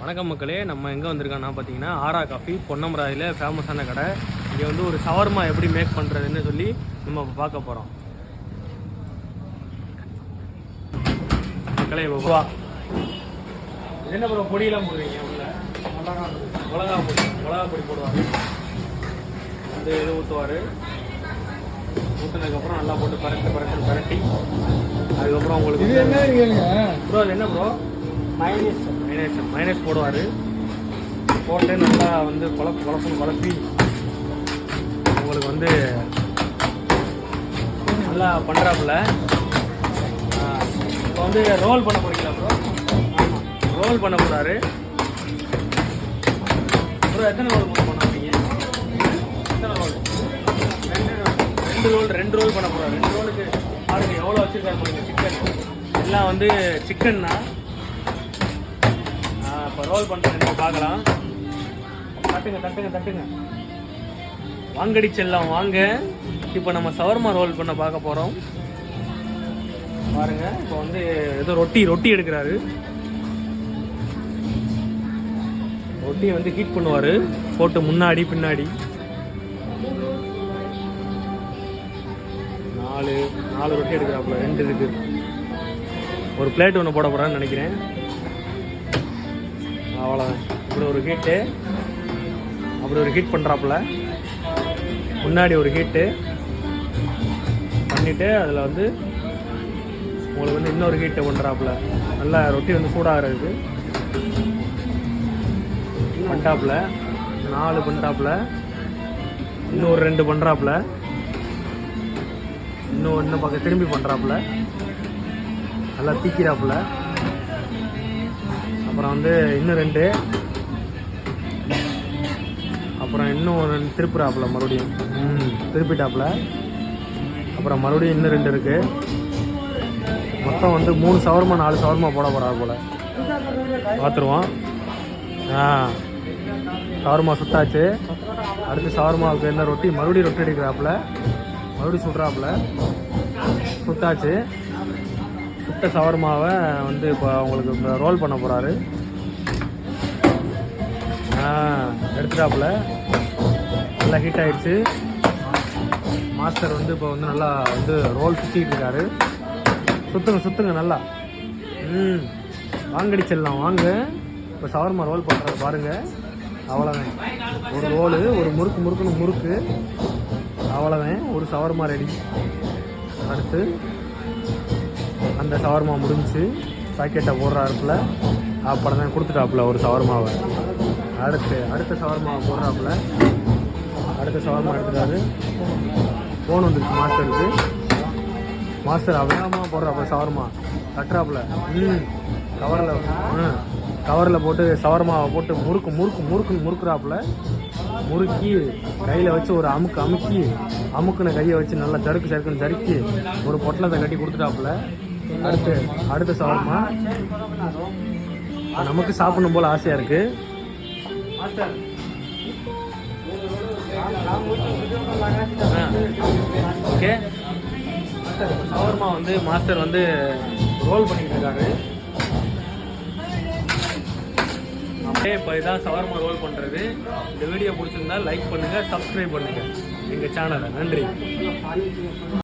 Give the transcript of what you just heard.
வணக்கம் மக்களே, நம்ம எங்கே வந்திருக்கோம்னா பார்த்தீங்கன்னா ஆரா காஃபி பொன்னமராதியில் ஃபேமஸான கடை. இங்கே வந்து ஒரு சவர்மா எப்படி மேக் பண்ணுறதுன்னு சொல்லி நம்ம இப்போ பார்க்க போகிறோம். மக்களே வா, என்ன ப்ரோ பொடியெல்லாம் போடுவீங்க உள்ள? மிளகா பொடி போடுவாங்க. வந்து இது ஊற்றுவார். ஊற்றுனதுக்கப்புறம் நல்லா போட்டு பரட்டி அதுக்கப்புறம் உங்களுக்கு ப்ரோ அது என்ன ப்ரோ? மைனஸ் போடுவார். போட்டு நல்லா வந்து குழப்பி உங்களுக்கு வந்து நல்லா பண்ணுறாப்புல. இப்போ வந்து ரோல் பண்ண போறீங்களா ப்ரோ? ரோல் பண்ண போகிறாரு ப்ரோ. எத்தனை ரோல் பண்ணாதீங்க? எத்தனை ரோல்? ரெண்டு ரோல் பண்ண போகிறாரு. 2 ரோலுக்கு பாருங்க எவ்வளோ வச்சுருக்காரு பாருங்க. சிக்கன் எல்லாம் வந்து சிக்கன்னா இப்போ ரோல் பண்ணுறது நம்ம பார்க்கலாம். தட்டுங்க வாங்கடி செல்லம் வாங்க. இப்போ நம்ம சவர்மா ரோல் பண்ண பார்க்க போகிறோம் பாருங்க. இப்போ வந்து ஏதோ ரொட்டி எடுக்கிறாரு. ரொட்டியை வந்து ஹீட் பண்ணுவார் போட்டு முன்னாடி பின்னாடி. 4 ரொட்டி எடுக்கிறாப்புல. 2 இருக்கு. ஒரு பிளேட் ஒன்று போட போகிறான்னு நினைக்கிறேன். அவ்வளோதான். இப்படி ஒரு ஹீட் பண்ணுறாப்புல. முன்னாடி ஒரு ஹீட்டு பண்ணிவிட்டு அதில் வந்து உங்களுக்கு வந்து இன்னொரு ஹீட்டை பண்ணுறாப்புல. நல்லா ரொட்டி வந்து சூடாகிறதுக்கு பண்ணிட்டாப்புல. 4 பண்ணிட்டாப்புல. இன்னும் ஒரு 2 பண்ணுறாப்புல. இன்னும் பக்கம் திரும்பி பண்ணுறாப்புல. நல்லா தீக்கிறாப்புல. அப்புறம் வந்து இன்னும் 2. அப்புறம் இன்னும் 2 திருப்புறாப்புல. மறுபடியும் திருப்பிட்டாப்புல. அப்புறம் மறுபடியும் இன்னும் 2 இருக்கு. மொத்தம் வந்து 3 சவர்மா 4 சவர்மா போட போகிறார் போல். பார்த்துருவோம். சவர்மா சுட்டாச்சு. அடுத்து சவர்மாவுக்கு என்ன ரொட்டி? மறுபடியும் ரொட்டி எடுக்கிறாப்புல. மறுபடியும் சுடுறாப்புல. சுட்டாச்சு. சுட்ட சவர்மாவை வந்து இப்போ அவங்களுக்கு ரோல் பண்ண போகிறாரு. எடுத்துட்டாப்புல. நல்லா ஹீட் ஆகிடுச்சு. மாஸ்டர் வந்து இப்போ வந்து நல்லா வந்து ரோல் சுற்றிக்கிட்டு இருக்காரு. சுற்றுங்க நல்லா. வாங்கடி செல்லாம் வாங்க. இப்போ சவர்மா ரோல் பண்ணுறாரு பாருங்கள். அவ்வளோதான். ஒரு ரோலு, ஒரு முறுக்கு. அவ்வளோதான். ஒரு சவர்மா ரெடி. அடுத்து அந்த சவர்மா முடிஞ்சு பாக்கெட்டை போடுறாப்புல. அப்புறம் தான் கொடுத்துட்டாப்புல ஒரு சவர்மாவை. அடுத்த சவர்மாவை போடுறாப்புல. அடுத்த சவர்மா எடுத்துட்டாரு. ஃபோன் வந்துருச்சு மாஸ்டருக்கு. மாஸ்டர் அவசரமாக போடுறாப்புல. சவர்மா கட்டுறாப்புல. கவரில் போட்டு சவர்மாவை போட்டு முறுக்குறாப்புல. முறுக்கி கையில் வச்சு ஒரு அமுக்குன கையை வச்சு நல்லா சறுக்குன்னு சறுக்கி ஒரு பொட்டலத்தை கட்டி கொடுத்துட்டாப்புல. அடுத்த சவர்மா நமக்கு சாப்பிடணும் போல் ஆசையாக இருக்குது. ஓகே, சவர்மா வந்து மாஸ்டர் வந்து ரோல் பண்ணிட்டு இருக்காரு. அப்படியே இப்போ இதான் சவர்மா ரோல் பண்ணுறது. இந்த வீடியோ பிடிச்சிருந்தா லைக் பண்ணுங்கள், சப்ஸ்கிரைப் பண்ணுங்கள் எங்கள் சேனலை. நன்றி.